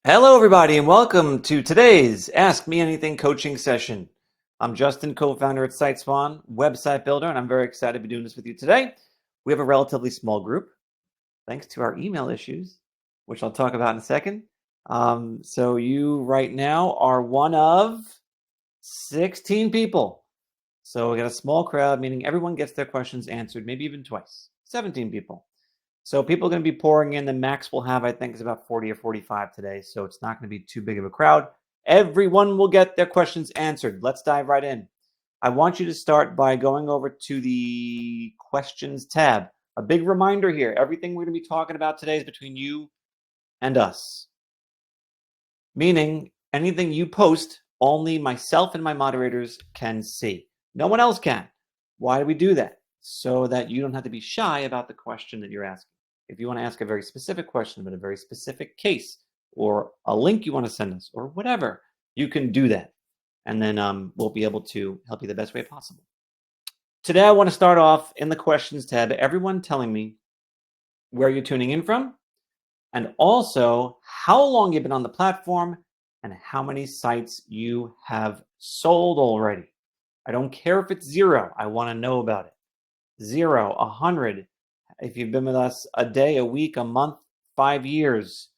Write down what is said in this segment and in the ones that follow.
Hello, everybody, and welcome to today's Ask Me Anything coaching session. I'm Justin, co-founder at SiteSwan, website builder, and I'm very excited to be doing this with you today. We have a relatively small group, thanks to our email issues, which I'll talk about in a second. So you right now are one of 16 people. So we got a small crowd, meaning everyone gets their questions answered, maybe even twice. 17 people. So people are going to be pouring in. The max we'll have, I think, is about 40 or 45 today. So it's not going to be too big of a crowd. Everyone will get their questions answered. Let's dive right in. I want you to start by going over to the questions tab. A big reminder here, everything we're going to be talking about today is between you and us. Meaning anything you post, only myself and my moderators can see. No one else can. Why do we do that? So that you don't have to be shy about the question that you're asking. If you want to ask a very specific question about a very specific case or a link you want to send us or whatever, you can do that. And then we'll be able to help you the best way possible. Today, I want to start off in the questions tab, everyone telling me where you're tuning in from, and also how long you've been on the platform and how many sites you have sold already. I don't care if it's 0. I want to know about it. 0, 100. If you've been with us a day, a week, a month, 5 years.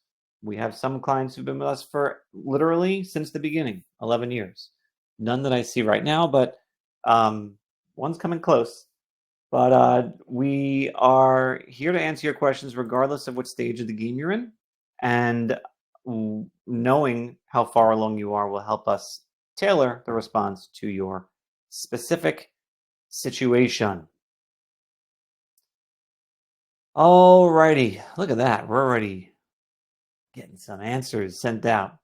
We have some clients who've been with us for literally since the beginning, 11 years. None that I see right now, but one's coming close. But we are here to answer your questions regardless of what stage of the game you're in. And knowing how far along you are will help us tailor the response to your specific situation. Alrighty, look at that. We're already getting some answers sent out.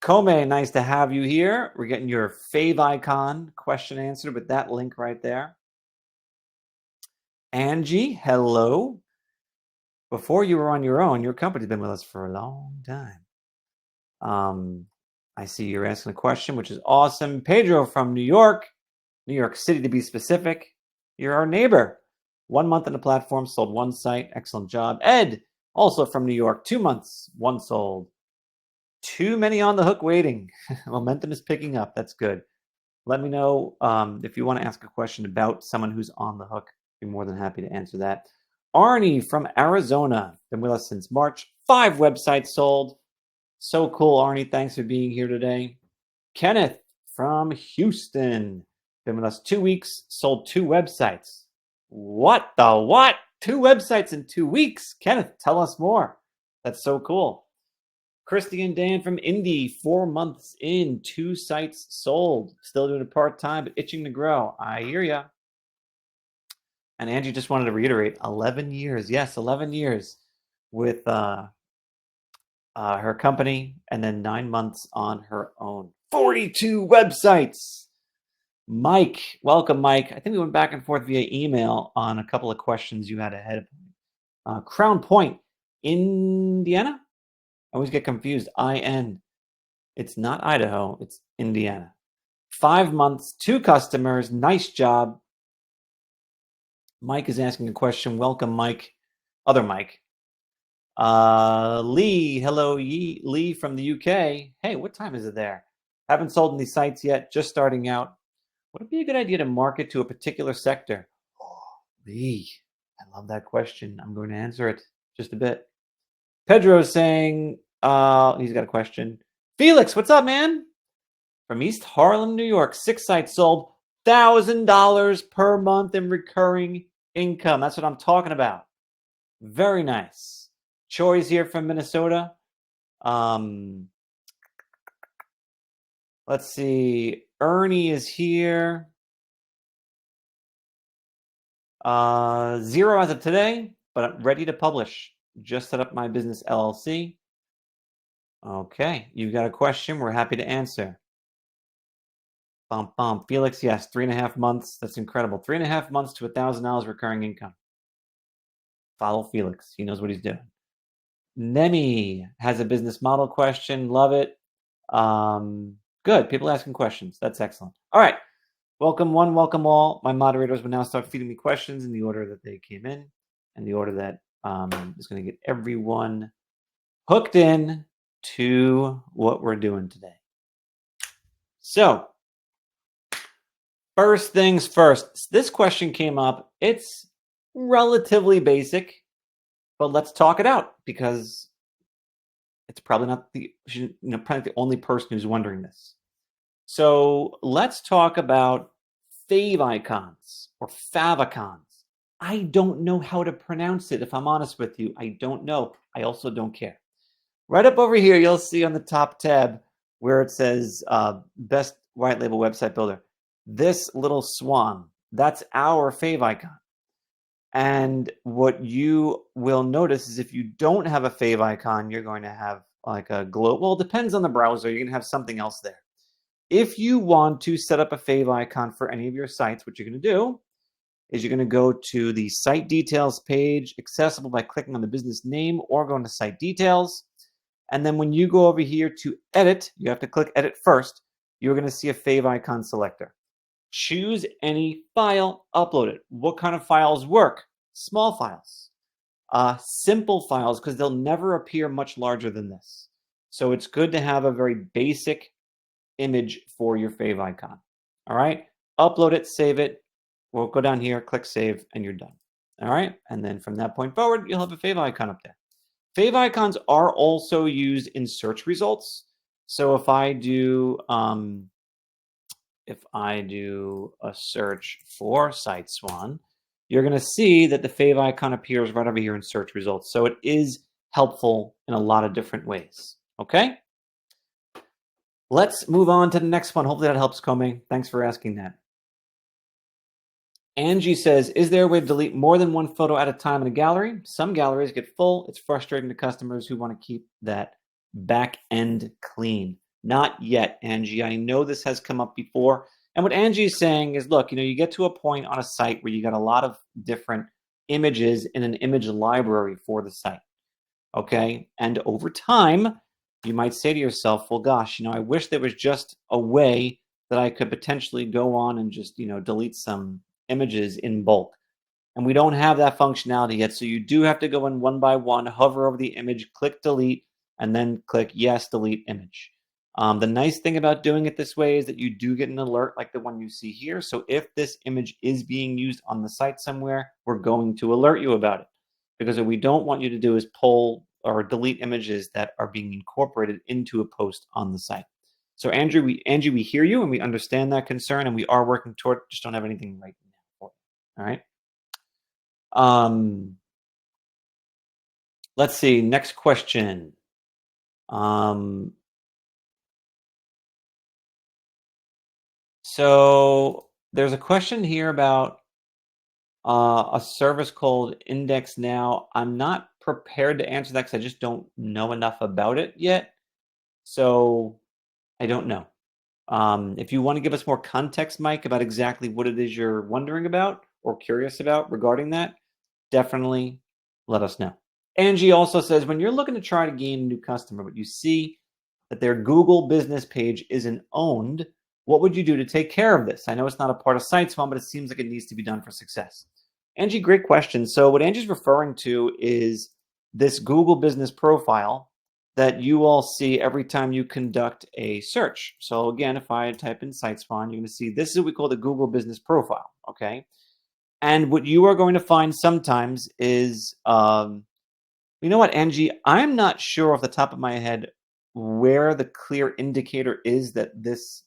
Kome, nice to have you here. We're getting your fave icon question answered with that link right there. Angie, hello. Before you were on your own, your company's been with us for a long time. I see you're asking a question, which is awesome. Pedro from New York City to be specific. You're our neighbor. 1 month on the platform, sold 1 site. Excellent job. Ed, also from New York, 2 months, 1 sold. Too many on the hook waiting. Momentum is picking up. That's good. Let me know if you want to ask a question about someone who's on the hook. I'd be more than happy to answer that. Arnie from Arizona, been with us since March. 5 websites sold. So cool, Arnie. Thanks for being here today. Kenneth from Houston, been with us 2 weeks, sold 2 websites. What the what? 2 websites in 2 weeks? Kenneth, tell us more. That's so cool. Christy and Dan from Indy, 4 months in, 2 sites sold. Still doing it part-time, but itching to grow. I hear ya. And Angie just wanted to reiterate, 11 years. Yes, 11 years with her company, and then 9 months on her own. 42 websites. Mike, welcome, Mike. I think we went back and forth via email on a couple of questions you had ahead of Crown Point, Indiana? I always get confused. IN. It's not Idaho. It's Indiana. 5 months, 2 customers. Nice job. Mike is asking a question. Welcome, Mike. Other Mike. Lee. Hello, Lee from the UK. Hey, what time is it there? Haven't sold any sites yet. Just starting out. Would it be a good idea to market to a particular sector? Oh, Lee, I love that question. I'm going to answer it just a bit. Pedro is saying, he's got a question. Felix, what's up, man? From East Harlem, New York, 6 sites sold, $1,000 per month in recurring income. That's what I'm talking about. Very nice. Choi's here from Minnesota. Let's see. Ernie is here. 0 as of today, but I'm ready to publish. Just set up my business LLC. Okay, you got a question. We're happy to answer. Felix, yes, 3.5 months. That's incredible. 3.5 months to $1,000 recurring income. Follow Felix. He knows what he's doing. Nemi has a business model question. Love it. Good. People asking questions. That's excellent. All right. Welcome one, welcome all. My moderators will now start feeding me questions in the order that they came in and the order that is going to get everyone hooked in to what we're doing today. So, first things first, this question came up. It's relatively basic, but let's talk it out because it's probably not probably the only person who's wondering this. So let's talk about favicons or favicons. I don't know how to pronounce it. If I'm honest with you, I don't know. I also don't care. Right up over here, you'll see on the top tab where it says Best White Label Website Builder. This little swan, that's our favicon. And what you will notice is if you don't have a favicon, you're going to have like a glow. Well, it depends on the browser. You're going to have something else there. If you want to set up a favicon for any of your sites, what you're going to do is you're going to go to the site details page, accessible by clicking on the business name or going to site details. And then when you go over here to edit, you have to click edit first. You're going to see a favicon selector. Choose any file, upload it. What kind of files work? Small files, simple files, because they'll never appear much larger than this. So it's good to have a very basic image for your favicon. All right, upload it, save it. We'll go down here, click save, and you're done. All right, and then from that point forward, you'll have a favicon up there. Favicons are also used in search results. So if I do a search for SiteSwan, you're going to see that the favicon appears right over here in search results. So it is helpful in a lot of different ways. Okay? Let's move on to the next one. Hopefully that helps, Comey. Thanks for asking that. Angie says, is there a way to delete more than one photo at a time in a gallery? Some galleries get full. It's frustrating to customers who want to keep that back end clean. Not yet, Angie. I know this has come up before. And what Angie is saying is, look, you get to a point on a site where you got a lot of different images in an image library for the site. Okay? And over time, you might say to yourself, well, gosh, I wish there was just a way that I could potentially go on and just, delete some images in bulk. And we don't have that functionality yet. So you do have to go in one by one, hover over the image, click delete, and then click yes, delete image. The nice thing about doing it this way is that you do get an alert like the one you see here. So if this image is being used on the site somewhere, we're going to alert you about it. Because what we don't want you to do is pull or delete images that are being incorporated into a post on the site. So Angie, we hear you and we understand that concern and we are working toward it, just don't have anything right now for you. All right. Let's see. Next question. So there's a question here about a service called Index Now. I'm not prepared to answer that because I just don't know enough about it yet. So I don't know. If you want to give us more context, Mike, about exactly what it is you're wondering about or curious about regarding that, definitely let us know. Angie also says, when you're looking to try to gain a new customer, but you see that their Google business page isn't owned, what would you do to take care of this? I know it's not a part of SiteSwan, but it seems like it needs to be done for success. Angie, great question. So what Angie's referring to is this Google business profile that you all see every time you conduct a search. So again, if I type in SiteSwan, you're going to see this is what we call the Google business profile, okay? And what you are going to find sometimes is, you know what, Angie, I'm not sure off the top of my head where the clear indicator is that this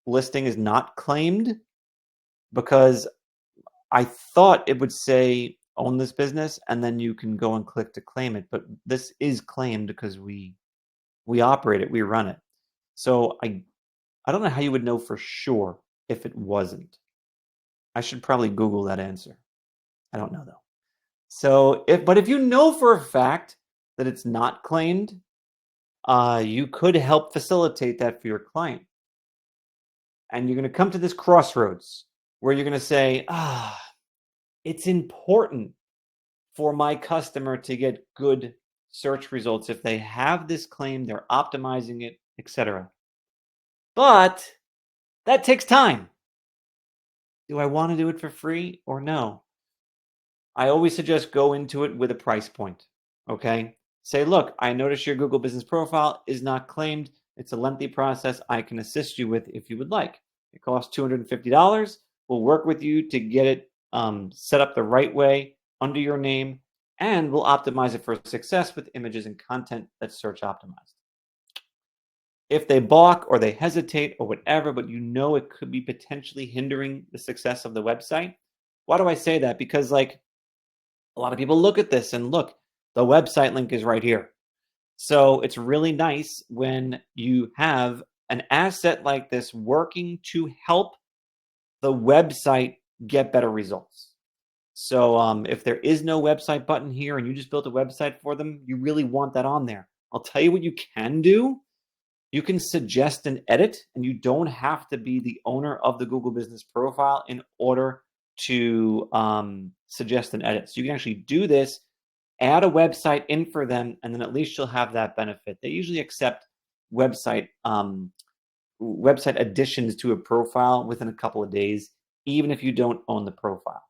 listing is not claimed, because I thought it would say own this business and then you can go and click to claim it, but this is claimed because we operate it, we run it. So I don't know how you would know for sure if it wasn't. I should probably Google that answer. I don't know though. So if you know for a fact that it's not claimed, you could help facilitate that for your client. And you're going to come to this crossroads where you're going to say, it's important for my customer to get good search results. If they have this claim, they're optimizing it, etc. But that takes time. Do I want to do it for free or no? I always suggest go into it with a price point, okay? Say, look, I noticed your Google Business Profile is not claimed. It's a lengthy process I can assist you with if you would like. It costs $250. We'll work with you to get it set up the right way under your name, and we'll optimize it for success with images and content that's search optimized. If they balk or they hesitate or whatever, but you know it could be potentially hindering the success of the website. Why do I say that? Because like a lot of people look at this and look, the website link is right here. So it's really nice when you have an asset like this working to help the website get better results. So if there is no website button here and you just built a website for them, you really want that on there. I'll tell you what you can do. You can suggest an edit, and you don't have to be the owner of the Google Business Profile in order to suggest an edit. So you can actually do this, add a website in for them, and then at least you'll have that benefit. They usually accept website additions to a profile within a couple of days, even if you don't own the profile.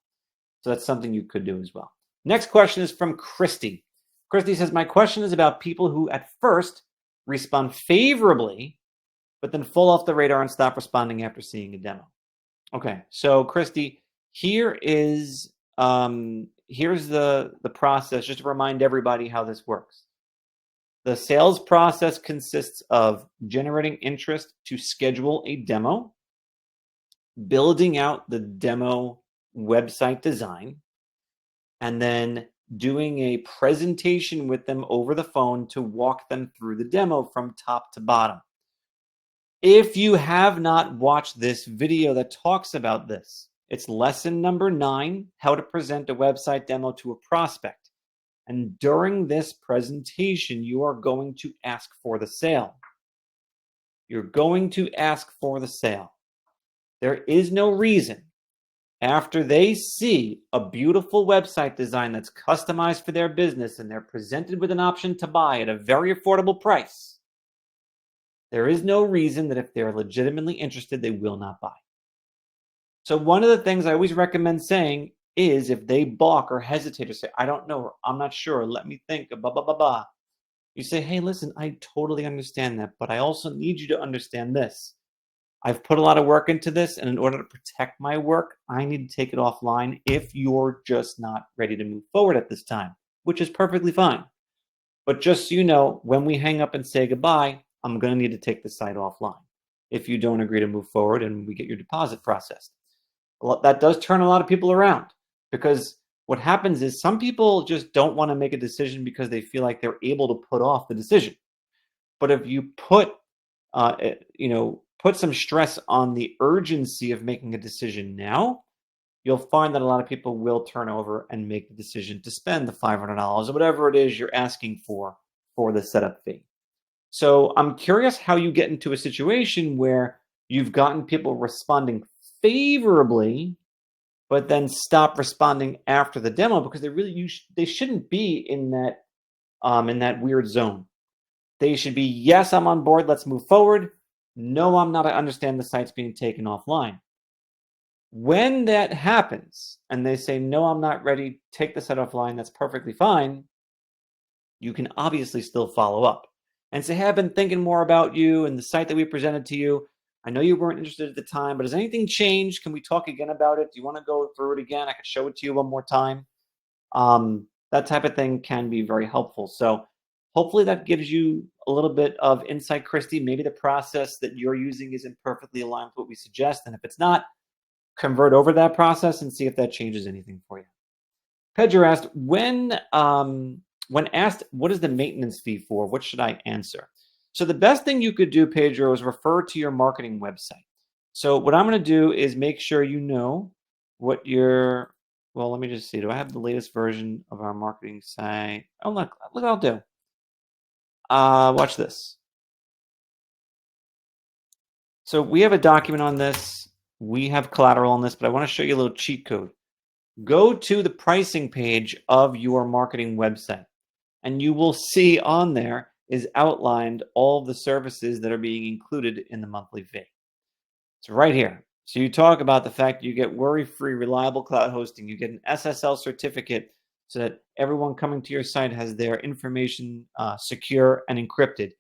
So that's something you could do as well. Next question is from Christy. Christy says, my question is about people who at first respond favorably, but then fall off the radar and stop responding after seeing a demo. Okay, so Christy, here's the process, just to remind everybody how this works. The sales process consists of generating interest to schedule a demo, building out the demo website design, and then doing a presentation with them over the phone to walk them through the demo from top to bottom. If you have not watched this video that talks about this, it's lesson number 9, how to present a website demo to a prospect. And during this presentation, you are going to ask for the sale. You're going to ask for the sale. There is no reason, after they see a beautiful website design that's customized for their business and they're presented with an option to buy at a very affordable price, there is no reason that if they're legitimately interested, they will not buy. So one of the things I always recommend saying is if they balk or hesitate or say, I don't know, or I'm not sure, let me think, blah, blah, blah, blah. You say, hey, listen, I totally understand that, but I also need you to understand this. I've put a lot of work into this, and in order to protect my work, I need to take it offline if you're just not ready to move forward at this time, which is perfectly fine. But just so you know, when we hang up and say goodbye, I'm going to need to take the site offline if you don't agree to move forward and we get your deposit processed. That does turn a lot of people around, because what happens is some people just don't want to make a decision because they feel like they're able to put off the decision. But if you put some stress on the urgency of making a decision now, you'll find that a lot of people will turn over and make the decision to spend the $500 or whatever it is you're asking for the setup fee. So I'm curious how you get into a situation where you've gotten people responding favorably, but then stop responding after the demo because they shouldn't be in that weird zone. They should be, yes, I'm on board, let's move forward. No, I'm not, I understand the site's being taken offline. When that happens and they say, no, I'm not ready, take the site offline, that's perfectly fine, you can obviously still follow up and say, hey, I've been thinking more about you and the site that we presented to you. I know you weren't interested at the time, but has anything changed? Can we talk again about it? Do you want to go through it again? I can show it to you one more time. That type of thing can be very helpful. So hopefully that gives you a little bit of insight, Christy. Maybe the process that you're using isn't perfectly aligned with what we suggest. And if it's not, convert over that process and see if that changes anything for you. Pedro asked, when asked, what is the maintenance fee for? What should I answer? So the best thing you could do, Pedro, is refer to your marketing website. So what I'm going to do is make sure you know what your, well, let me just see. Do I have the latest version of our marketing site? Oh, look what I'll do. Watch this. So we have a document on this. We have collateral on this, but I want to show you a little cheat code. Go to the pricing page of your marketing website, and you will see on there is outlined all of the services that are being included in the monthly fee. It's right here. So you talk about the fact you get worry-free, reliable cloud hosting. You get an SSL certificate so that everyone coming to your site has their information secure and encrypted.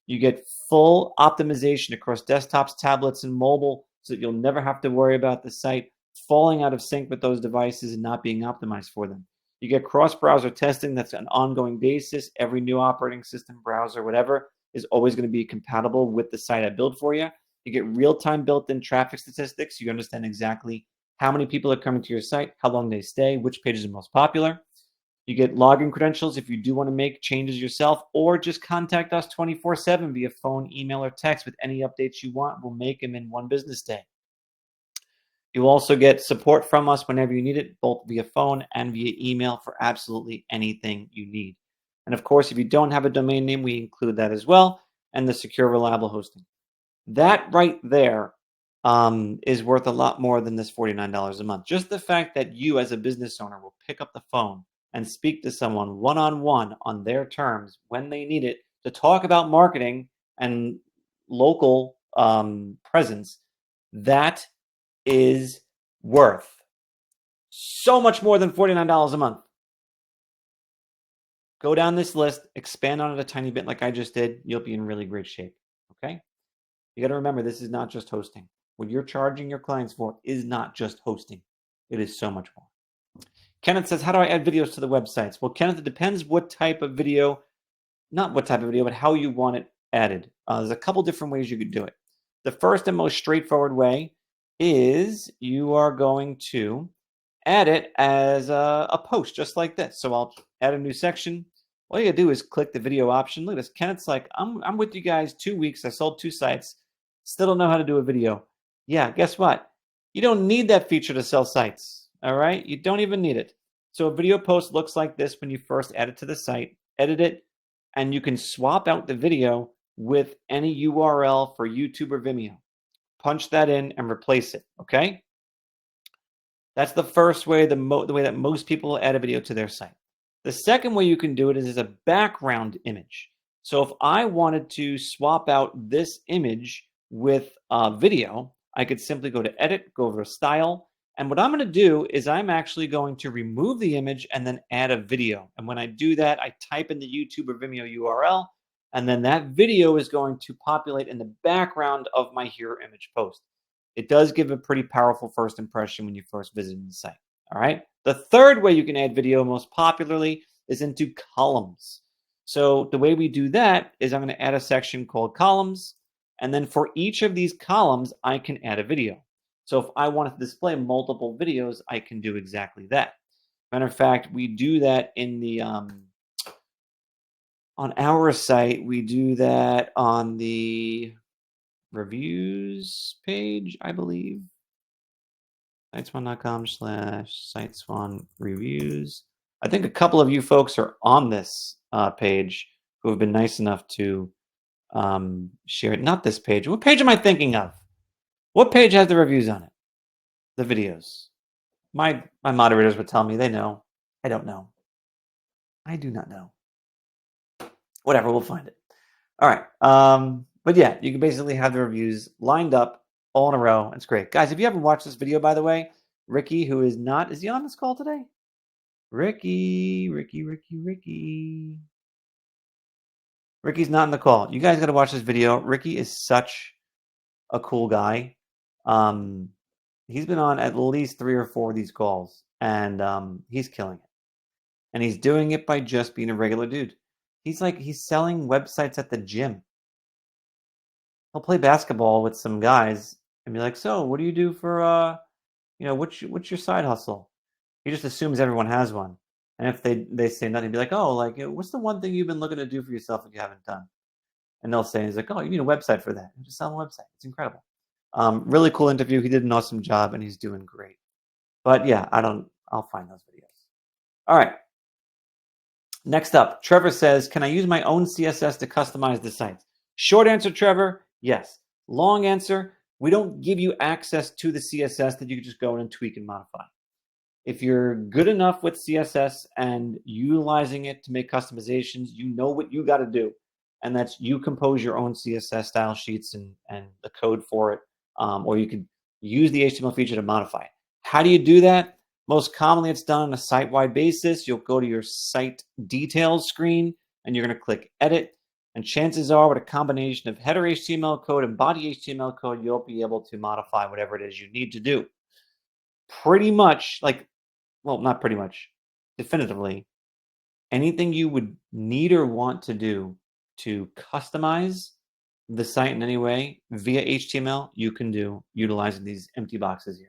You get full optimization across desktops, tablets, and mobile, so that you'll never have to worry about the site falling out of sync with those devices and not being optimized for them. You get cross-browser testing that's an ongoing basis. Every new operating system, browser, whatever, is always going to be compatible with the site I build for you. You get real-time built-in traffic statistics. You understand exactly how many people are coming to your site, how long they stay, which pages are most popular. You get login credentials if you do want to make changes yourself, or just contact us 24/7 via phone, email, or text with any updates you want. We'll make them in one business day. You'll also get support from us whenever you need it, both via phone and via email for absolutely anything you need. And of course, if you don't have a domain name, we include that as well, and the secure, reliable hosting. That right there is worth a lot more than this $49 a month. Just the fact that you as a business owner will pick up the phone and speak to someone one-on-one on their terms when they need it to talk about marketing and local presence, that is worth so much more than $49 a month. Go down this list, expand on it a tiny bit like I just did. You'll be in really great shape, okay? You got to remember, this is not just hosting. What you're charging your clients for is not just hosting. It is so much more. Kenneth says, how do I add videos to the websites? Well, Kenneth, it depends what type of video, not what type of video, but how you want it added. There's a couple different ways you could do it. The first and most straightforward way is you are going to add it as a post, just like this. So I'll add a new section. All you gotta do is click the video option. Look at this. Kenneth's like, I'm with you guys 2 weeks. I sold 2 sites. Still don't know how to do a video. Yeah, guess what? You don't need that feature to sell sites. All right? You don't even need it. So a video post looks like this when you first add it to the site. Edit it, and you can swap out the video with any URL for YouTube or Vimeo. Punch that in and replace it, okay? That's the first way, the way that most people add a video to their site. The second way you can do it is as a background image. So if I wanted to swap out this image with video, I could simply go to Edit, go over to Style, and what I'm going to do is I'm actually going to remove the image and then add a video. And when I do that, I type in the YouTube or Vimeo URL, and then that video is going to populate in the background of my hero image post. It does give a pretty powerful first impression when you first visit the site. All right. The third way you can add video most popularly is into columns. So the way we do that is I'm going to add a section called columns. And then for each of these columns, I can add a video. So if I want to display multiple videos, I can do exactly that. Matter of fact, we do that in the on our site. We do that on the reviews page, I believe. SiteSwan.com/SiteSwan reviews. I think a couple of you folks are on this page who have been nice enough to share it. Not this page. What page am I thinking of? What page has the reviews on it? The videos. My moderators would tell me they know. I don't know. I do not know. Whatever, we'll find it. All right. But yeah, you can basically have the reviews lined up all in a row. It's great. Guys, if you haven't watched this video, by the way, Ricky, who is not, is he on this call today? Ricky. Ricky's not in the call. You guys got to watch this video. Ricky is such a cool guy. He's been on at least 3 or 4 of these calls, and he's killing it. And he's doing it by just being a regular dude. He's selling websites at the gym. He'll play basketball with some guys and be like, so what do you do for, what's your side hustle? He just assumes everyone has one. And if they say nothing, he'd be like, oh, what's the one thing you've been looking to do for yourself that you haven't done? And they'll say, he's like, oh, you need a website for that. And just sell a website. It's incredible. Really cool interview. He did an awesome job, and he's doing great. But yeah, I'll find those videos. All right. Next up, Trevor says, can I use my own CSS to customize the site? Short answer, Trevor, yes. Long answer, we don't give you access to the CSS that you can just go in and tweak and modify. If you're good enough with CSS and utilizing it to make customizations, you know what you got to do. And that's you compose your own CSS style sheets and the code for it. Or you could use the HTML feature to modify it. How do you do that? Most commonly, it's done on a site-wide basis. You'll go to your site details screen, and you're going to click Edit. And chances are, with a combination of header HTML code and body HTML code, you'll be able to modify whatever it is you need to do. Pretty much, well, not pretty much, definitively, anything you would need or want to do to customize the site in any way via HTML, you can do utilizing these empty boxes here.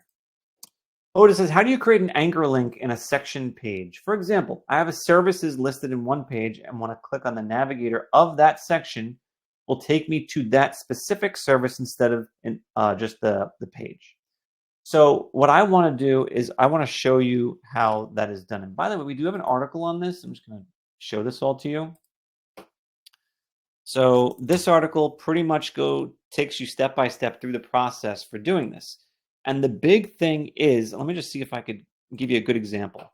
Otis says, how do you create an anchor link in a section page? For example, I have a services listed in one page and want to click on the navigator of that section will take me to that specific service instead of just the page. So what I want to do is I want to show you how that is done. And by the way, we do have an article on this. I'm just going to show this all to you. So this article pretty much takes you step by step through the process for doing this. And the big thing is, let me just see if I could give you a good example.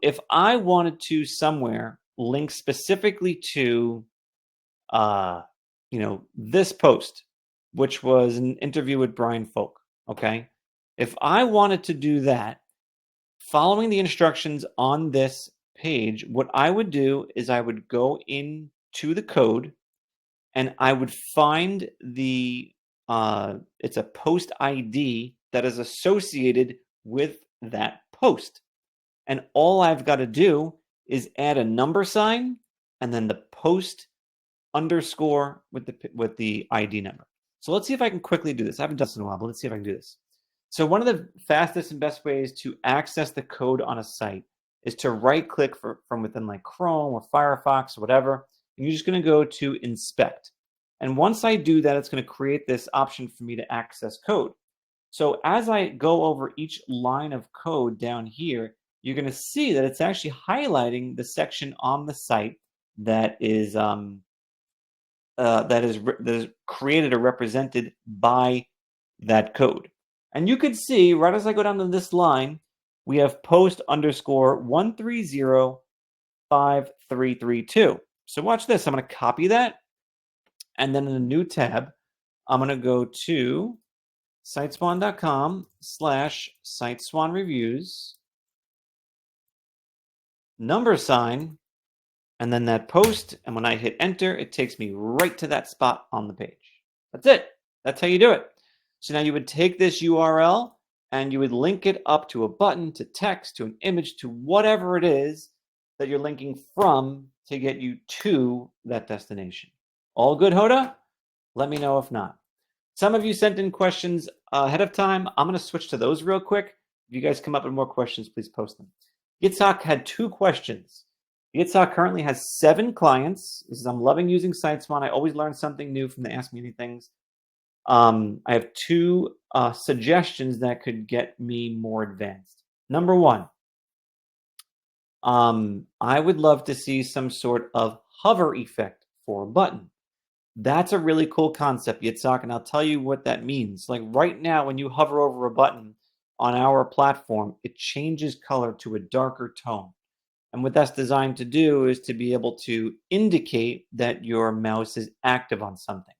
If I wanted to somewhere link specifically to, this post, which was an interview with Brian Folk, okay? If I wanted to do that, following the instructions on this page, what I would do is I would go into the code and I would find it's a post ID that is associated with that post. And all I've got to do is add a number sign and then the post underscore with the ID number. So let's see if I can quickly do this. I haven't done this in a while, but let's see if I can do this. So one of the fastest and best ways to access the code on a site is to right click from within like Chrome or Firefox or whatever. And you're just going to go to inspect. And once I do that, it's going to create this option for me to access code. So as I go over each line of code down here, you're going to see that it's actually highlighting the section on the site that is created or represented by that code. And you can see right as I go down to this line, we have post underscore 1305332. So watch this. I'm going to copy that. And then in a new tab, I'm going to go to siteswan.com/SiteSwanReviews, number sign, and then that post. And when I hit enter, it takes me right to that spot on the page. That's it. That's how you do it. So now you would take this URL and you would link it up to a button, to text, to an image, to whatever it is that you're linking from to get you to that destination. All good, Hoda? Let me know if not. Some of you sent in questions ahead of time. I'm going to switch to those real quick. If you guys come up with more questions, please post them. Yitzhak had 2 questions. Yitzhak currently has 7 clients. He says, I'm loving using SiteSwan. I always learn something new from the Ask Me Anythings. I have 2 suggestions that could get me more advanced. Number 1, I would love to see some sort of hover effect for a button. That's a really cool concept, Yitzhak, and I'll tell you what that means. Like right now, when you hover over a button on our platform, it changes color to a darker tone. And what that's designed to do is to be able to indicate that your mouse is active on something.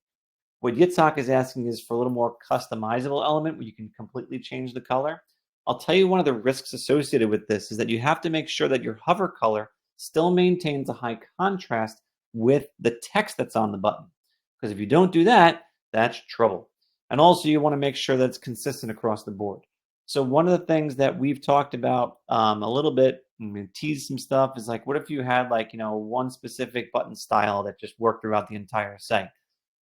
What Yitzhak is asking is for a little more customizable element where you can completely change the color. I'll tell you one of the risks associated with this is that you have to make sure that your hover color still maintains a high contrast with the text that's on the button. Because if you don't do that, that's trouble. And also you want to make sure that it's consistent across the board. So one of the things that we've talked about a little bit, I'm going to tease some stuff, is like, what if you had one specific button style that just worked throughout the entire site?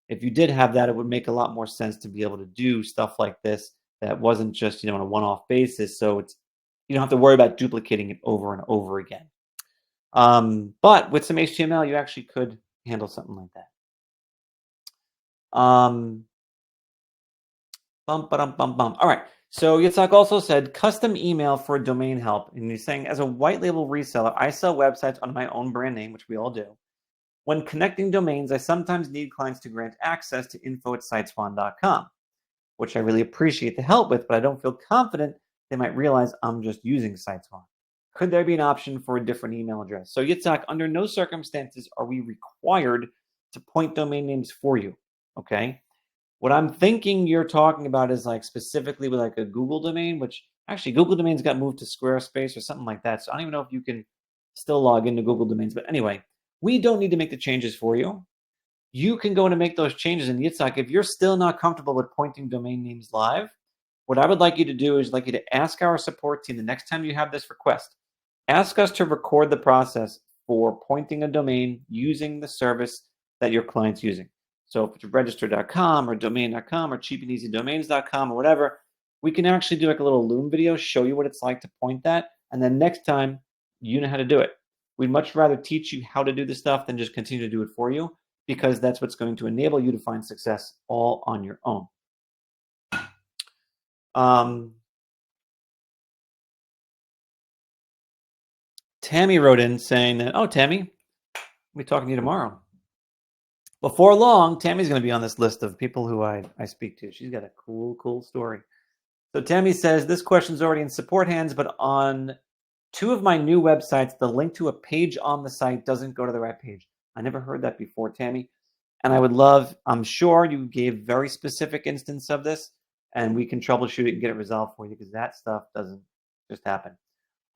If you did have that, it would make a lot more sense to be able to do stuff like this that wasn't just, on a one-off basis. So you don't have to worry about duplicating it over and over again. But with some HTML, you actually could handle something like that. All right. So Yitzhak also said custom email for domain help. And he's saying, as a white label reseller, I sell websites under my own brand name, which we all do. When connecting domains, I sometimes need clients to grant access to info@siteswan.com, which I really appreciate the help with, but I don't feel confident they might realize I'm just using SiteSwan. Could there be an option for a different email address? So Yitzhak, under no circumstances are we required to point domain names for you, okay? What I'm thinking you're talking about is like specifically with like a Google domain, which Actually, Google Domains got moved to Squarespace or something like that. So I don't even know if you can still log into Google Domains. But anyway, we don't need to make the changes for you. You can go in and make those changes in Yitzhak. If you're still not comfortable with pointing domain names live, what I would like you to do is like you to ask our support team the next time you have this request. Ask us to record the process for pointing a domain using the service that your client's using. So if it's register.com or domain.com or cheapandeasydomains.com or whatever, we can actually do like a little Loom video, show you what it's like to point that. And then next time, you know how to do it. We'd much rather teach you how to do this stuff than just continue to do it for you, because that's what's going to enable you to find success all on your own. Tammy wrote in saying that, oh, Tammy, I'll be talking to you tomorrow. Before long, Tammy's going to be on this list of people who I speak to. She's got a cool story. So Tammy says, this question's already in support hands, but on 2 of my new websites, the link to a page on the site doesn't go to the right page. I never heard that before, Tammy. And I would love, I'm sure you gave very specific instance of this, and we can troubleshoot it and get it resolved for you, because that stuff doesn't just happen.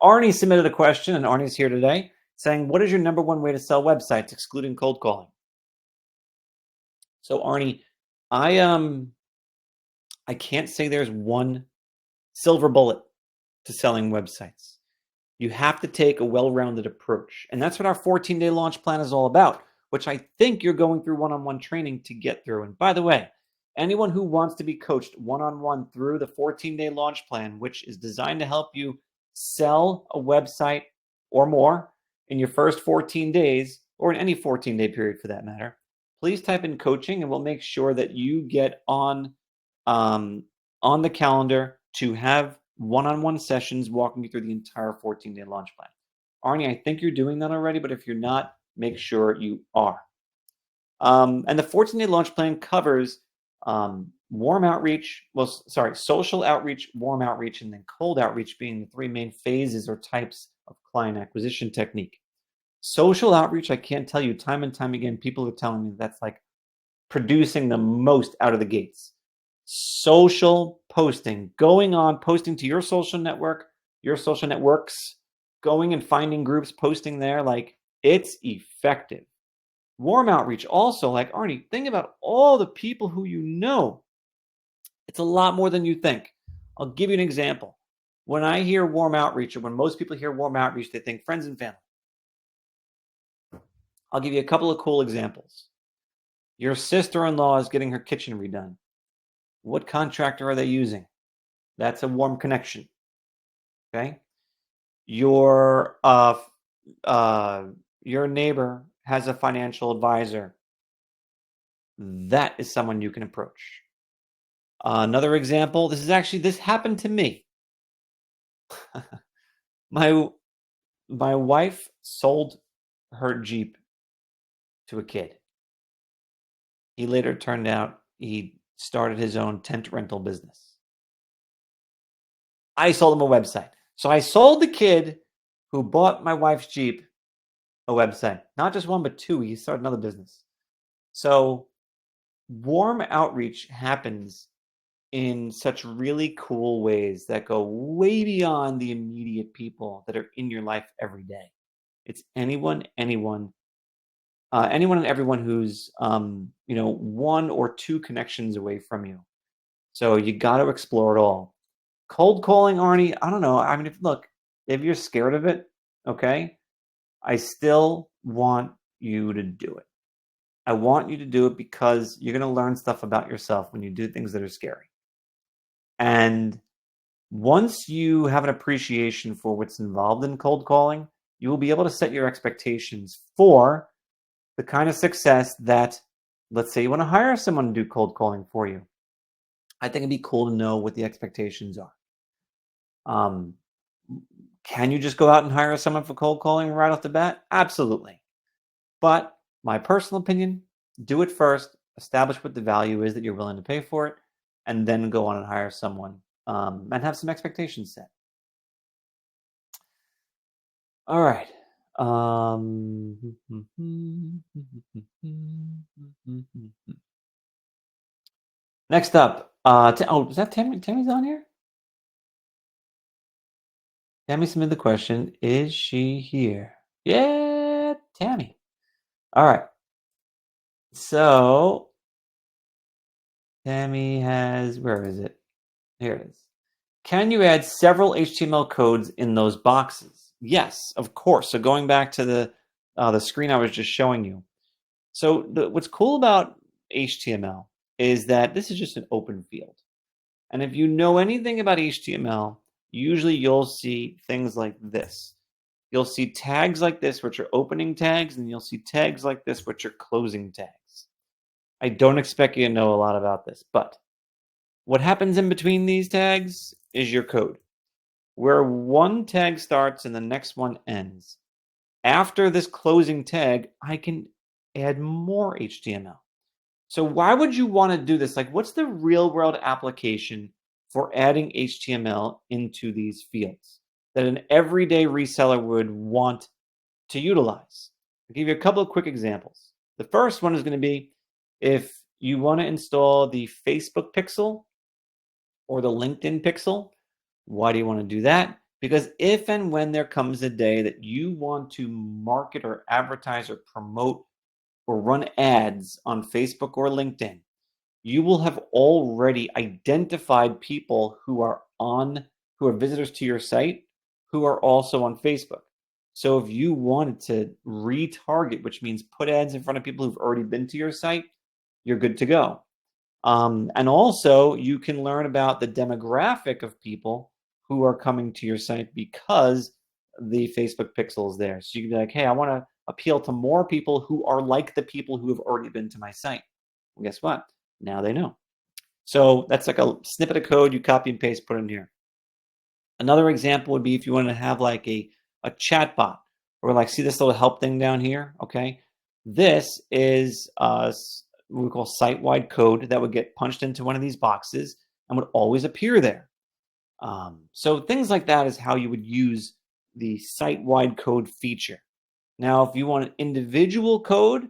Arnie submitted a question, and Arnie's here today, saying, what is your number 1 way to sell websites, excluding cold calling? So Arnie, I can't say there's one silver bullet to selling websites. You have to take a well-rounded approach. And that's what our 14-day launch plan is all about, which I think you're going through one-on-one training to get through. And by the way, anyone who wants to be coached one-on-one through the 14-day launch plan, which is designed to help you sell a website or more in your first 14 days, or in any 14-day period for that matter, please type in coaching and we'll make sure that you get on the calendar to have one-on-one sessions walking you through the entire 14-day launch plan. Arnie, I think you're doing that already, but if you're not, make sure you are. And the 14-day launch plan covers warm outreach, social outreach, warm outreach, and then cold outreach being the 3 main phases or types of client acquisition technique. Social outreach, I can't tell you time and time again, people are telling me that's like producing the most out of the gates. Social posting, posting to your social network, your social networks, going and finding groups, posting there, like it's effective. Warm outreach also, like Arnie, think about all the people who you know. It's a lot more than you think. I'll give you an example. When I hear warm outreach, or when most people hear warm outreach, they think friends and family. I'll give you a couple of cool examples. Your sister-in-law is getting her kitchen redone. What contractor are they using? That's a warm connection. Okay. Your neighbor has a financial advisor. That is someone you can approach. Another example. This happened to me. My wife sold her Jeep to a kid. He later turned out he started his own tent rental business. I sold him a website. So I sold the kid who bought my wife's Jeep a website. Not just 1, but 2. He started another business. So warm outreach happens in such really cool ways that go way beyond the immediate people that are in your life every day. It's anyone and everyone who's 1 or 2 connections away from you. So you got to explore it all. Cold calling, Arnie, I don't know. I mean, if you're scared of it, okay, I still want you to do it. I want you to do it because you're going to learn stuff about yourself when you do things that are scary. And once you have an appreciation for what's involved in cold calling, you will be able to set your expectations for the kind of success that, let's say you want to hire someone to do cold calling for you. I think it'd be cool to know what the expectations are. Can you just go out and hire someone for cold calling right off the bat? Absolutely. But my personal opinion, do it first, establish what the value is that you're willing to pay for it, and then go on and hire someone and have some expectations set. All right. Next up, is that Tammy? Tammy's on here? Tammy submitted the question, is she here? Yeah, Tammy. All right. So Tammy has, where is it? Here it is. Can you add several HTML codes in those boxes? Yes, of course. So going back to the screen I was just showing you. So what's cool about HTML is that this is just an open field. And if you know anything about HTML, usually you'll see things like this. You'll see tags like this, which are opening tags, and you'll see tags like this, which are closing tags. I don't expect you to know a lot about this, but what happens in between these tags is your code. Where one tag starts and the next one ends. After this closing tag, I can add more HTML. So why would you want to do this? Like, what's the real world application for adding HTML into these fields that an everyday reseller would want to utilize? I'll give you a couple of quick examples. The first one is going to be if you want to install the Facebook pixel or the LinkedIn pixel. Why do you want to do that? Because if and when there comes a day that you want to market or advertise or promote or run ads on Facebook or LinkedIn, you will have already identified people who are visitors to your site who are also on Facebook. So if you wanted to retarget, which means put ads in front of people who've already been to your site, you're good to go. And also, you can learn about the demographic of people who are coming to your site because the Facebook pixel is there. So you can be like, hey, I want to appeal to more people who are like the people who have already been to my site. Well, guess what? Now they know. So that's like a snippet of code you copy and paste, put in here. Another example would be if you want to have like a chat bot or like see this little help thing down here. Okay. This is what we call site-wide code that would get punched into one of these boxes and would always appear there. So things like that is how you would use the site-wide code feature. Now, if you want an individual code,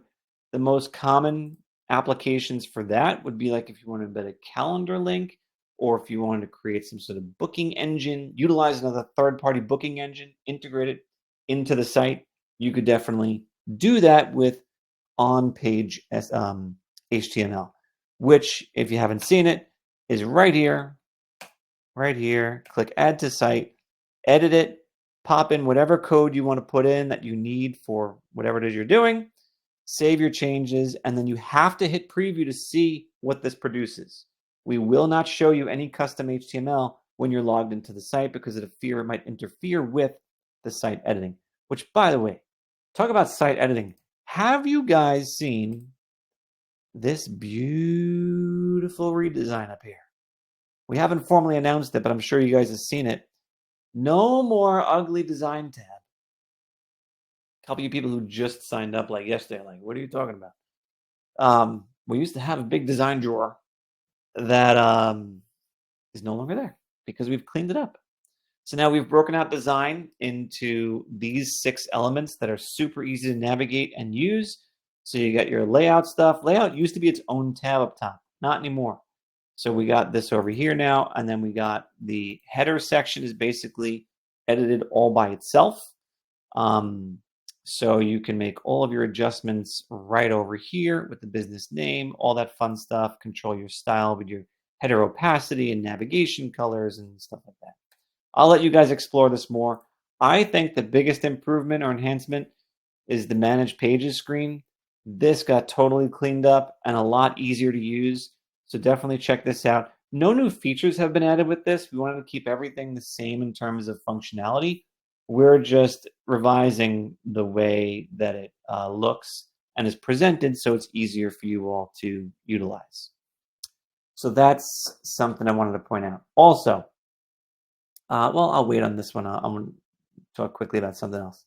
the most common applications for that would be like if you want to embed a calendar link, or if you wanted to create some sort of booking engine, utilize another third-party booking engine, integrate it into the site, you could definitely do that with on-page HTML, which, if you haven't seen it, is right here. Click Add to Site, edit it, pop in whatever code you want to put in that you need for whatever it is you're doing, save your changes, and then you have to hit preview to see what this produces. We will not show you any custom HTML when you're logged into the site because it might interfere with the site editing. Which, by the way, talk about site editing. Have you guys seen this beautiful redesign up here? We haven't formally announced it, but I'm sure you guys have seen it. No more ugly design tab. A couple of you people who just signed up like yesterday, like, what are you talking about? We used to have a big design drawer that is no longer there because we've cleaned it up. So now we've broken out design into these 6 elements that are super easy to navigate and use. So you got your layout stuff. Layout used to be its own tab up top, not anymore. So we got this over here now, and then we got the header section is basically edited all by itself. So you can make all of your adjustments right over here with the business name, all that fun stuff, control your style with your header opacity and navigation colors and stuff like that. I'll let you guys explore this more. I think the biggest improvement or enhancement is the Manage Pages screen. This got totally cleaned up and a lot easier to use. So definitely check this out. No new features have been added with this. We wanted to keep everything the same in terms of functionality. We're just revising the way that it looks and is presented so it's easier for you all to utilize. So that's something I wanted to point out. Also, well, I'll wait on this one. I'm going to talk quickly about something else.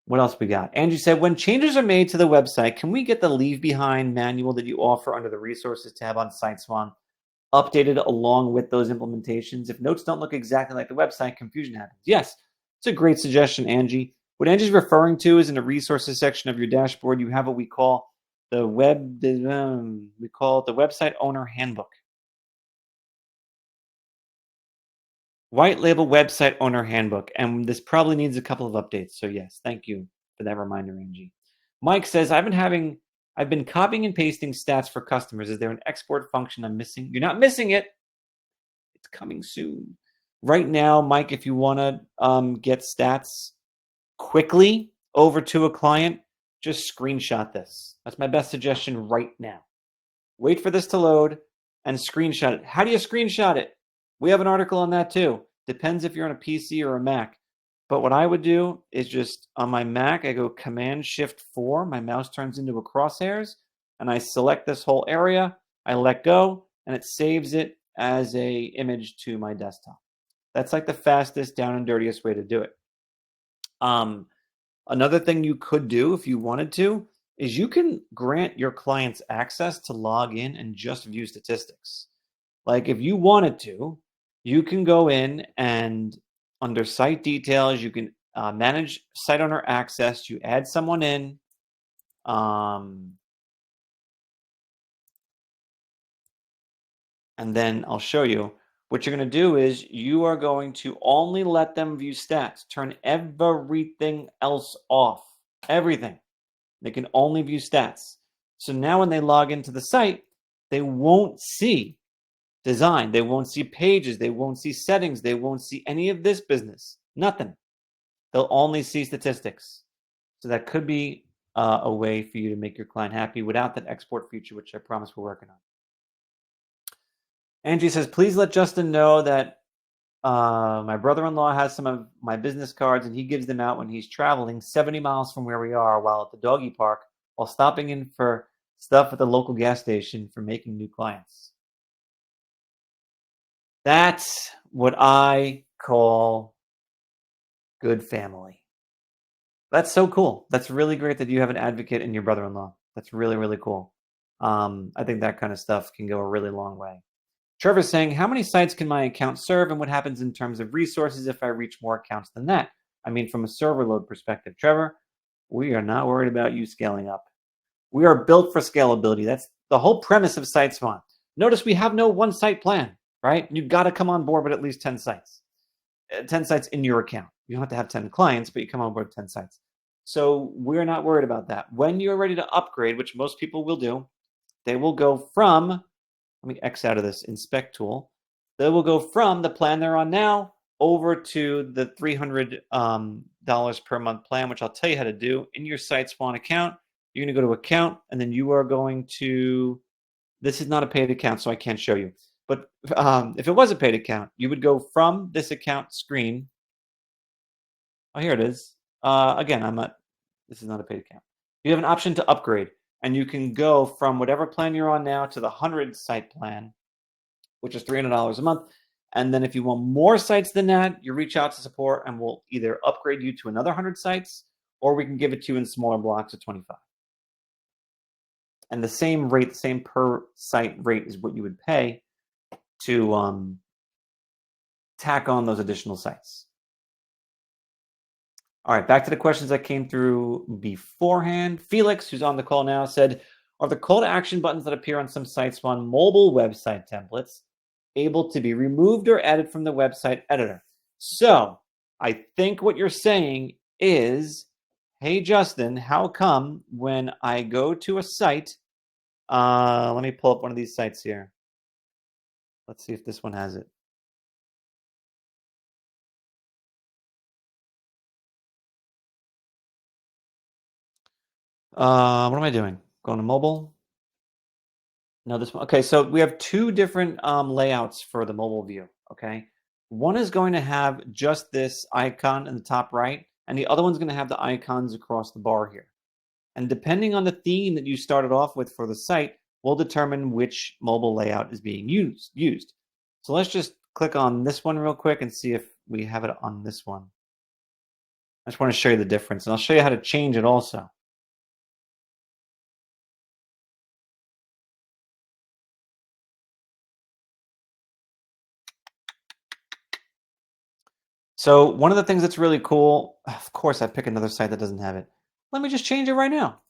What else we got? Andrew said, when changes are made to the website, can we get the leave behind manual that you offer under the resources tab on SiteSwan updated along with those implementations? If notes don't look exactly like the website, confusion happens. Yes, it's a great suggestion, Angie. What Angie's referring to is in the resources section of your dashboard, you have what we call the we call it the website owner handbook. White label website owner handbook. And this probably needs a couple of updates. So yes, thank you for that reminder, Angie. Mike says, I've been copying and pasting stats for customers. Is there an export function I'm missing? You're not missing it. It's coming soon. Right now, Mike, if you want to get stats quickly over to a client, just screenshot this. That's my best suggestion right now. Wait for this to load and screenshot it. How do you screenshot it? We have an article on that too. Depends if you're on a PC or a Mac. But what I would do is just on my Mac, I go Command-Shift-4. My mouse turns into a crosshairs, and I select this whole area. I let go, and it saves it as a image to my desktop. That's like the fastest, down and dirtiest way to do it. Another thing you could do if you wanted to is you can grant your clients access to log in and just view statistics. Like if you wanted to, you can go in and under site details, you can manage site owner access. You add someone in. And then I'll show you. What you're going to do is you are going to only let them view stats. Turn everything else off. Everything. They can only view stats. So now when they log into the site, they won't see design. They won't see pages. They won't see settings. They won't see any of this business. Nothing. They'll only see statistics. So that could be a way for you to make your client happy without that export feature, which I promise we're working on. Angie says, please let Justin know that my brother-in-law has some of my business cards and he gives them out when he's traveling 70 miles from where we are while at the doggy park while stopping in for stuff at the local gas station for making new clients. That's what I call good family. That's so cool. That's really great that you have an advocate in your brother-in-law. That's really, really cool. I think that kind of stuff can go a really long way. Trevor's saying, how many sites can my account serve and what happens in terms of resources if I reach more accounts than that? I mean, from a server load perspective, Trevor, we are not worried about you scaling up. We are built for scalability. That's the whole premise of SiteSwan. Notice we have no one site plan, right? You've got to come on board with at least 10 sites. 10 sites in your account. You don't have to have 10 clients, but you come on board with 10 sites. So we're not worried about that. When you're ready to upgrade, which most people will do, they will go from, let me X out of this inspect tool. They will go from the plan they're on now over to the $300 per month plan, which I'll tell you how to do in your SiteSwan account. You're going to go to account, and then you are going to, this is not a paid account, so I can't show you. But if it was a paid account, you would go from this account screen. Oh, here it is. Again, this is not a paid account. You have an option to upgrade. And you can go from whatever plan you're on now to the 100 site plan, which is $300 a month. And then if you want more sites than that, you reach out to support and we'll either upgrade you to another 100 sites or we can give it to you in smaller blocks of 25. And the same rate, the same per site rate is what you would pay to tack on those additional sites. All right, back to the questions that came through beforehand. Felix, who's on the call now, said, are the call to action buttons that appear on some SiteSwan mobile website templates able to be removed or added from the website editor? So I think what you're saying is, hey, Justin, how come when I go to a site, let me pull up one of these sites here. Let's see if this one has it. What am I doing? Going to mobile? No, this one. Okay, so we have two different layouts for the mobile view, okay? One is going to have just this icon in the top right, and the other one's going to have the icons across the bar here. And depending on the theme that you started off with for the site, will determine which mobile layout is being used. So let's just click on this one real quick and see if we have it on this one. I just want to show you the difference, and I'll show you how to change it also. So one of the things that's really cool, of course, I pick another site that doesn't have it. Let me just change it right now.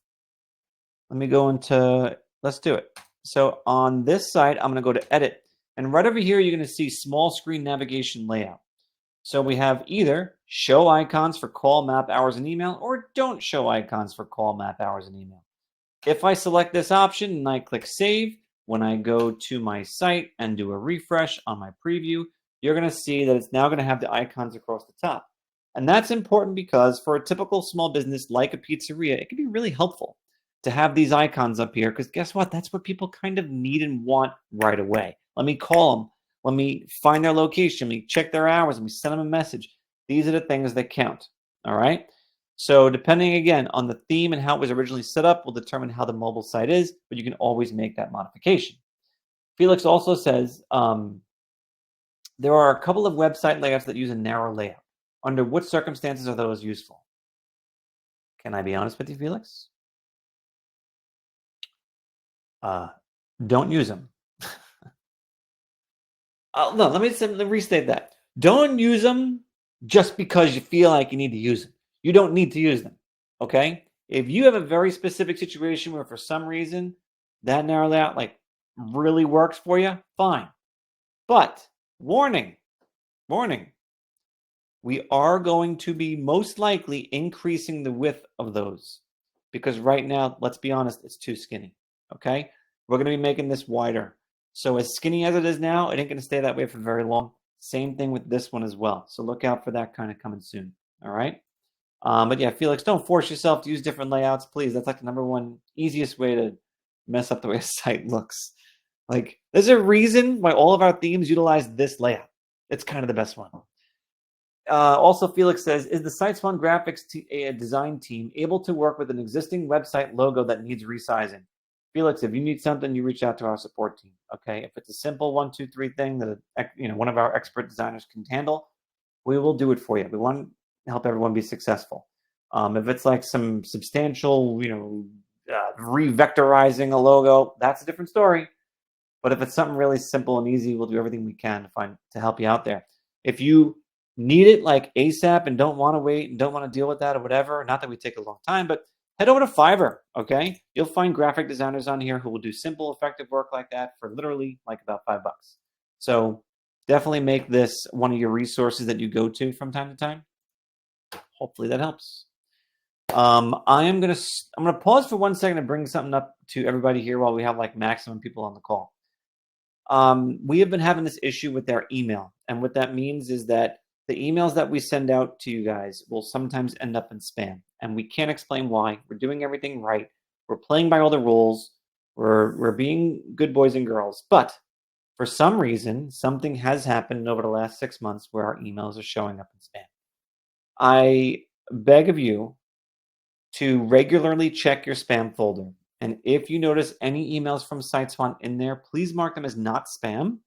Let me go into, let's do it. So on this site, I'm going to go to edit. And right over here, you're going to see small screen navigation layout. So we have either show icons for call, map, hours, and email, or don't show icons for call, map, hours, and email. If I select this option and I click save, when I go to my site and do a refresh on my preview, you're going to see that it's now going to have the icons across the top. And that's important because for a typical small business like a pizzeria, it can be really helpful to have these icons up here because guess what? That's what people kind of need and want right away. Let me call them. Let me find their location. Let me check their hours. Let me send them a message. These are the things that count. All right. So depending again on the theme and how it was originally set up will determine how the mobile site is, but you can always make that modification. Felix also says there are a couple of website layouts that use a narrow layout. Under what circumstances are those useful? Can I be honest with you, Felix? Don't use them. No, let me restate that. Don't use them just because you feel like you need to use them. You don't need to use them, okay? If you have a very specific situation where for some reason that narrow layout like really works for you, fine. But warning, we are going to be most likely increasing the width of those because right now, let's be honest, it's too skinny, okay? We're going to be making this wider. So as skinny as it is now, it ain't going to stay that way for very long. Same thing with this one as well. So look out for that kind of coming soon, all right? But yeah, Felix, don't force yourself to use different layouts, please. That's like the number one easiest way to mess up the way a site looks. Like, there's a reason why all of our themes utilize this layout. It's kind of the best one. Also, Felix says, is the SiteSwan graphics design team able to work with an existing website logo that needs resizing? Felix, if you need something, you reach out to our support team. Okay, if it's a simple 1, 2, 3 thing that one of our expert designers can handle, we will do it for you. We want to help everyone be successful. If it's like some substantial, revectorizing a logo, that's a different story. But if it's something really simple and easy, we'll do everything we can to help you out there. If you need it like ASAP and don't want to wait and don't want to deal with that or whatever, not that we take a long time, but head over to Fiverr, okay? You'll find graphic designers on here who will do simple, effective work like that for literally like about $5. So definitely make this one of your resources that you go to from time to time. Hopefully that helps. I'm gonna pause for 1 second to bring something up to everybody here while we have like maximum people on the call. We have been having this issue with our email, and what that means is that the emails that we send out to you guys will sometimes end up in spam, and we can't explain why. We're doing everything right. We're playing by all the rules. We're being good boys and girls, but for some reason, something has happened over the last 6 months where our emails are showing up in spam. I beg of you to regularly check your spam folder. And if you notice any emails from SiteSwan in there, please mark them as not spam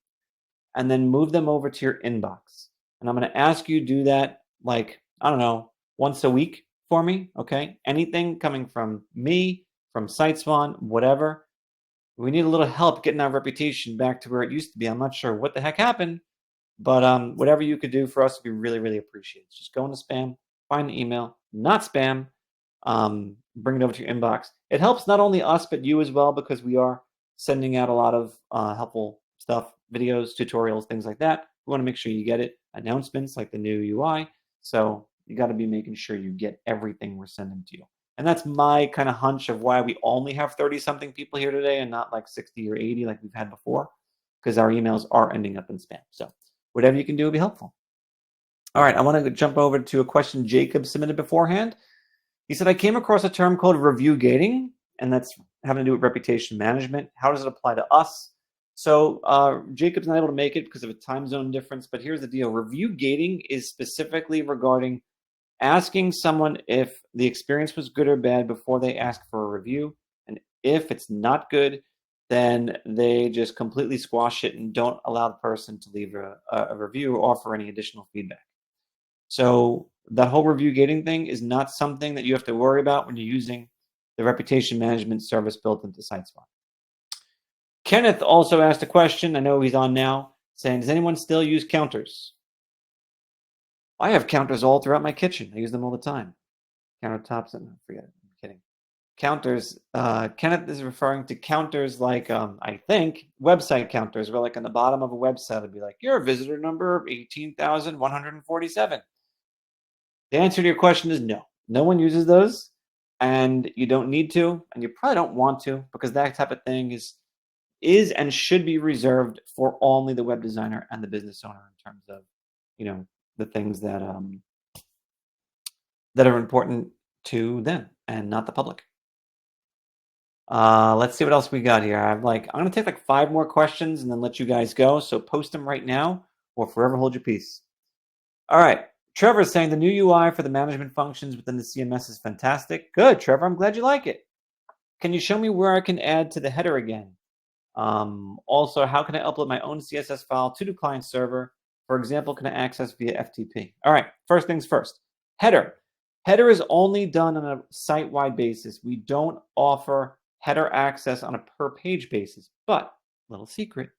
and then move them over to your inbox. And I'm going to ask you to do that like, I don't know, once a week for me, okay? Anything coming from me, from SiteSwan, whatever. We need a little help getting our reputation back to where it used to be. I'm not sure what the heck happened, but whatever you could do for us would be really, really appreciated. Just go into spam, find the email, not spam, bring it over to your inbox. It helps not only us, but you as well, because we are sending out a lot of helpful stuff, videos, tutorials, things like that. We want to make sure you get it, announcements like the new UI. So you got to be making sure you get everything we're sending to you. And that's my kind of hunch of why we only have 30-something people here today and not like 60 or 80 like we've had before, because our emails are ending up in spam. So whatever you can do will be helpful. All right, I want to jump over to a question Jacob submitted beforehand. He said, I came across a term called review gating, and that's having to do with reputation management. How does it apply to us? So Jacob's not able to make it because of a time zone difference, but here's the deal. Review gating is specifically regarding asking someone if the experience was good or bad before they ask for a review. And if it's not good, then they just completely squash it and don't allow the person to leave a review or offer any additional feedback. So that whole review gating thing is not something that you have to worry about when you're using the reputation management service built into SiteSwan. Kenneth also asked a question, I know he's on now, saying, does anyone still use counters? I have counters all throughout my kitchen. I use them all the time. Countertops, and I forget it. I'm kidding. Counters. Kenneth is referring to counters like, I think, website counters, where like on the bottom of a website, it'd be like, your visitor number 18,147. The answer to your question is no. No one uses those, and you don't need to, and you probably don't want to, because that type of thing is and should be reserved for only the web designer and the business owner in terms of, the things that that are important to them and not the public. Let's see what else we got here. I'm gonna take like 5 more questions and then let you guys go. So post them right now or forever hold your peace. All right. Trevor is saying the new UI for the management functions within the CMS is fantastic. Good, Trevor. I'm glad you like it. Can you show me where I can add to the header again? Also, how can I upload my own CSS file to the client server? For example, can I access via FTP? All right. First things first. Header. Header is only done on a site-wide basis. We don't offer header access on a per-page basis. But, little secret,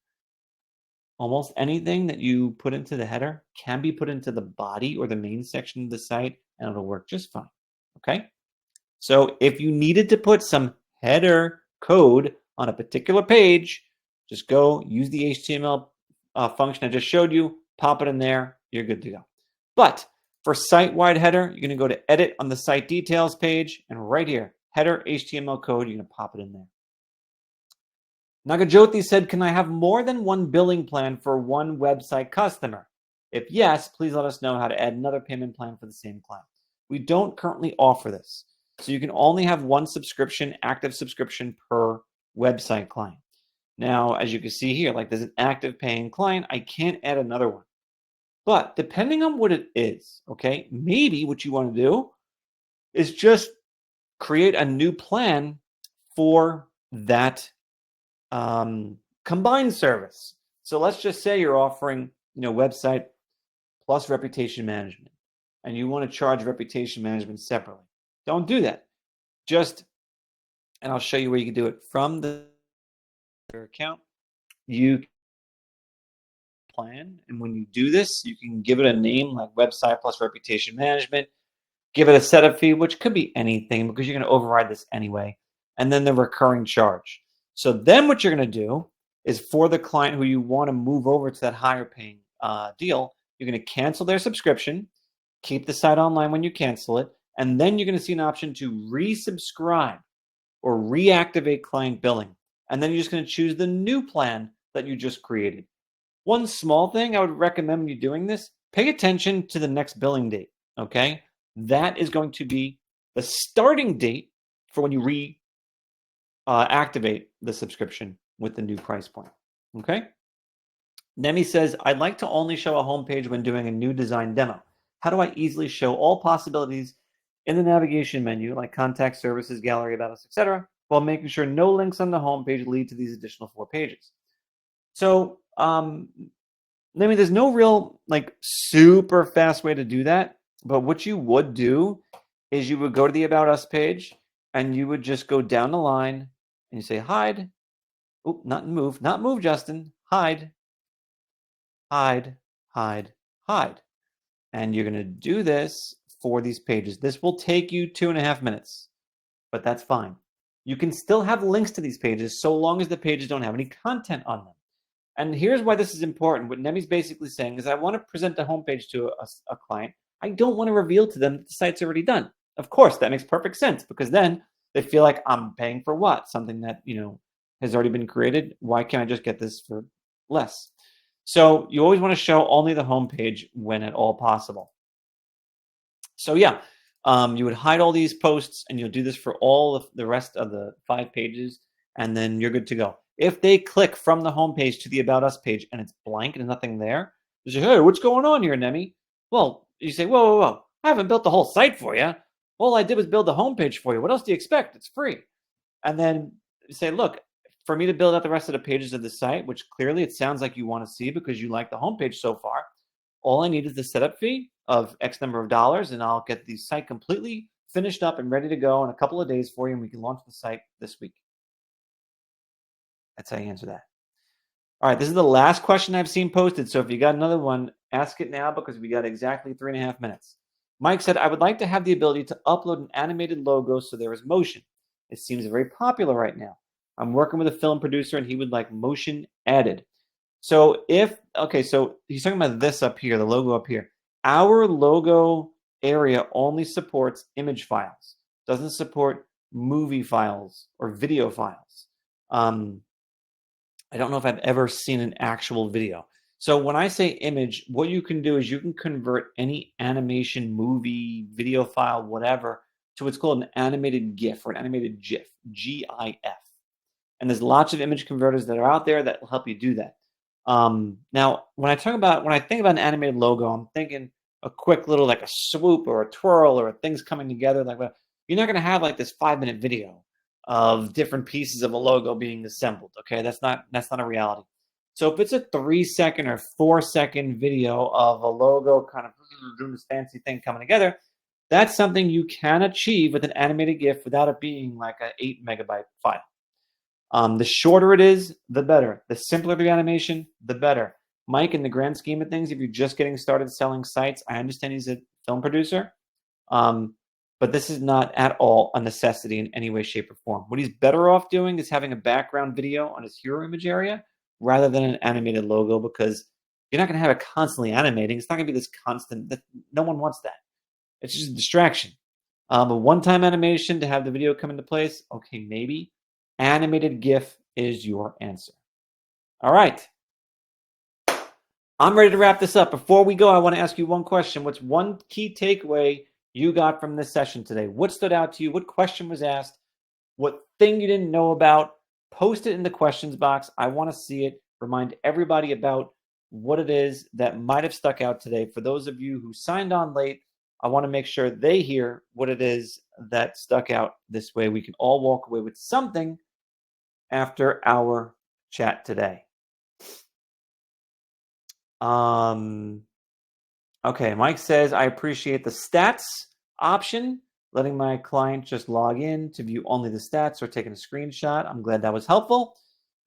almost anything that you put into the header can be put into the body or the main section of the site, and it'll work just fine. Okay? So if you needed to put some header code on a particular page, just go use the HTML function I just showed you, pop it in there, you're good to go. But for site-wide header, you're going to go to Edit on the Site Details page, and right here, Header HTML code, you're going to pop it in there. Nagajoti said, can I have more than one billing plan for one website customer? If yes, please let us know how to add another payment plan for the same client. We don't currently offer this. So you can only have one subscription, active subscription per website client. Now, as you can see here, like there's an active paying client, I can't add another one. But depending on what it is, okay, maybe what you want to do is just create a new plan for that combined service. So let's just say you're offering, website plus reputation management, and you want to charge reputation management separately. Don't do that. And I'll show you where you can do it from the account. You plan, and when you do this, you can give it a name like website plus reputation management. Give it a setup fee, which could be anything because you're going to override this anyway, and then the recurring charge. So then what you're going to do is for the client who you want to move over to that higher paying deal, you're going to cancel their subscription, keep the site online when you cancel it, and then you're going to see an option to resubscribe or reactivate client billing. And then you're just going to choose the new plan that you just created. One small thing I would recommend when you're doing this, pay attention to the next billing date, okay? That is going to be the starting date for when you activate the subscription with the new price point, okay? Nemi says, I'd like to only show a homepage when doing a new design demo. How do I easily show all possibilities in the navigation menu, like contact services, gallery, about us, etc., while making sure no links on the homepage lead to these additional 4 pages? So, there's no real super fast way to do that. But what you would do is you would go to the About Us page and you would just go down the line and you say hide. Oh, not move, Justin. Hide, hide, hide, hide. And you're going to do this for these pages. This will take you 2.5 minutes, but that's fine. You can still have links to these pages so long as the pages don't have any content on them. And here's why this is important. What Nemi's basically saying is I want to present the homepage to a client. I don't want to reveal to them that the site's already done. Of course, that makes perfect sense because then they feel like I'm paying for what? Something that, has already been created. Why can't I just get this for less? So you always want to show only the homepage when at all possible. So yeah, you would hide all these posts and you'll do this for all of the rest of the 5 pages and then you're good to go. If they click from the homepage to the About Us page and it's blank and nothing there, you say, hey, what's going on here, Nemi? Well, you say, whoa. I haven't built the whole site for you. All I did was build the homepage for you. What else do you expect? It's free. And then you say, look, for me to build out the rest of the pages of the site, which clearly it sounds like you want to see because you like the homepage so far, all I need is the setup fee of X number of dollars, and I'll get the site completely finished up and ready to go in a couple of days for you, and we can launch the site this week. That's how you answer that. All right, this is the last question I've seen posted, so if you got another one, ask it now because we got exactly 3.5 minutes. Mike said, I would like to have the ability to upload an animated logo so there is motion. It seems very popular right now. I'm working with a film producer and he would like motion added. So so he's talking about this up here, the logo up here. Our logo area only supports image files, doesn't support movie files or video files. I don't know if I've ever seen an actual video. So when I say image, what you can do is you can convert any animation, movie, video file, whatever, to what's called an animated GIF or an animated GIF, GIF. And there's lots of image converters that are out there that will help you do that. Now, when I think about an animated logo, I'm thinking a quick little like a swoop or a twirl or things coming together like that. You're not going to have like this 5-minute video of different pieces of a logo being assembled. Okay, that's not a reality. So if it's a 3-second or 4-second video of a logo kind of doing this fancy thing coming together, that's something you can achieve with an animated GIF without it being like an 8-megabyte file. The shorter it is, the better. The simpler the animation, the better. Mike, in the grand scheme of things, if you're just getting started selling sites, I understand he's a film producer, but this is not at all a necessity in any way, shape, or form. What he's better off doing is having a background video on his hero image area rather than an animated logo, because you're not going to have it constantly animating. It's not going to be this constant. No one wants that. It's just a distraction. A one-time animation to have the video come into place, okay, maybe. Animated GIF is your answer. All right. I'm ready to wrap this up. Before we go, I want to ask you one question. What's one key takeaway you got from this session today? What stood out to you? What question was asked? What thing you didn't know about? Post it in the questions box. I want to see it. Remind everybody about what it is that might have stuck out today. For those of you who signed on late, I want to make sure they hear what it is that stuck out. This way we can all walk away with something after our chat today. Okay, Mike says, I appreciate the stats option, letting my client just log in to view only the stats or taking a screenshot. I'm glad that was helpful.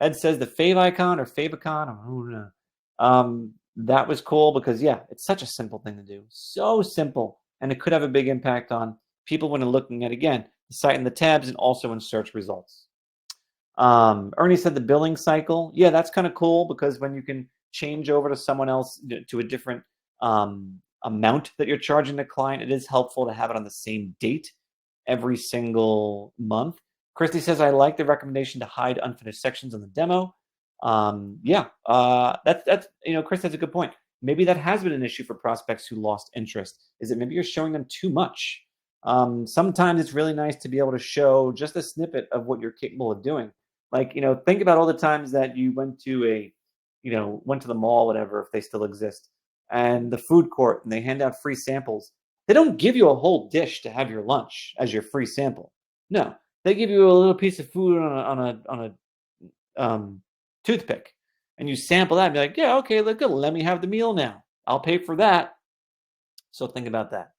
Ed says the fave icon or favicon, that was cool because, yeah, it's such a simple thing to do. So simple. And it could have a big impact on people when they're looking at, again, the site and the tabs and also in search results. Ernie said the billing cycle. Yeah, that's kind of cool because when you can change over to someone else to a different amount that you're charging the client, it is helpful to have it on the same date every single month. Christy says, I like the recommendation to hide unfinished sections on the demo. That's Chris, that's a good point. Maybe that has been an issue for prospects who lost interest. Is that maybe you're showing them too much? Sometimes it's really nice to be able to show just a snippet of what you're capable of doing. Like, think about all the times that you went to the mall, whatever, if they still exist, and the food court, and they hand out free samples. They don't give you a whole dish to have your lunch as your free sample. No, they give you a little piece of food on a toothpick, and you sample that and be like, yeah, okay, look good. Let me have the meal now. I'll pay for that. So think about that.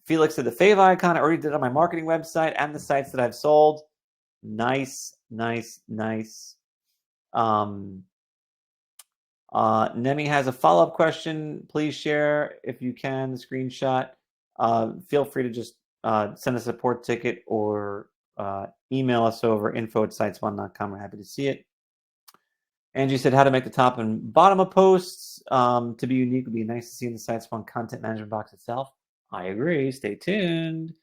Felix said the fave icon I already did on my marketing website and the sites that I've sold. Nice. Nemi has a follow-up question. Please share, if you can, the screenshot. Feel free to just send a support ticket or email us over info@siteswan.com. We're happy to see it. Angie said how to make the top and bottom of posts to be unique would be nice to see in the SiteSwan content management box itself. I agree. Stay tuned.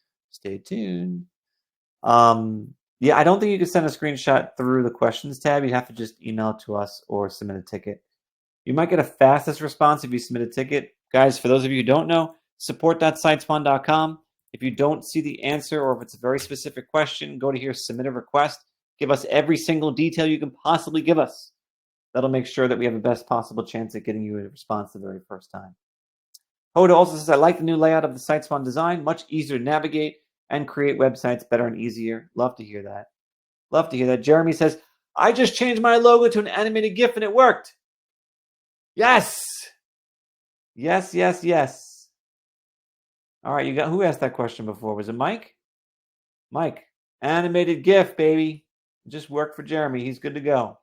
Yeah, I don't think you can send a screenshot through the questions tab. You have to just email it to us or submit a ticket. You might get a fastest response if you submit a ticket. Guys, for those of you who don't know, support.siteswan.com. If you don't see the answer or if it's a very specific question, go to here, submit a request. Give us every single detail you can possibly give us. That'll make sure that we have the best possible chance at getting you a response the very first time. Hoda also says, I like the new layout of the SiteSwan design. Much easier to navigate and create websites better and easier. Love to hear that. Jeremy says, I just changed my logo to an animated GIF and it worked. Yes. All right, who asked that question before? Was it Mike? Mike, animated GIF, baby. It just worked for Jeremy. He's good to go.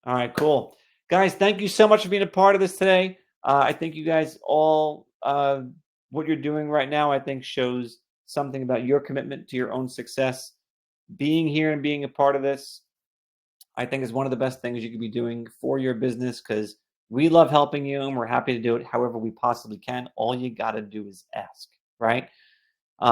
All right, cool. Guys, thank you so much for being a part of this today. I think you guys all, what you're doing right now, I think shows something about your commitment to your own success. Being here and being a part of this, I think, is one of the best things you could be doing for your business, because we love helping you and we're happy to do it however we possibly can. All you got to do is ask, right?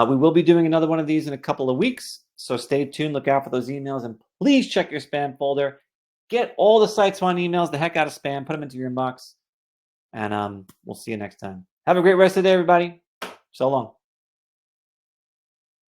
We will be doing another one of these in a couple of weeks, so stay tuned. Look out for those emails, and please check your spam folder. Get all the SiteSwan emails the heck out of spam. Put them into your inbox, and we'll see you next time. Have a great rest of the day, everybody. So long.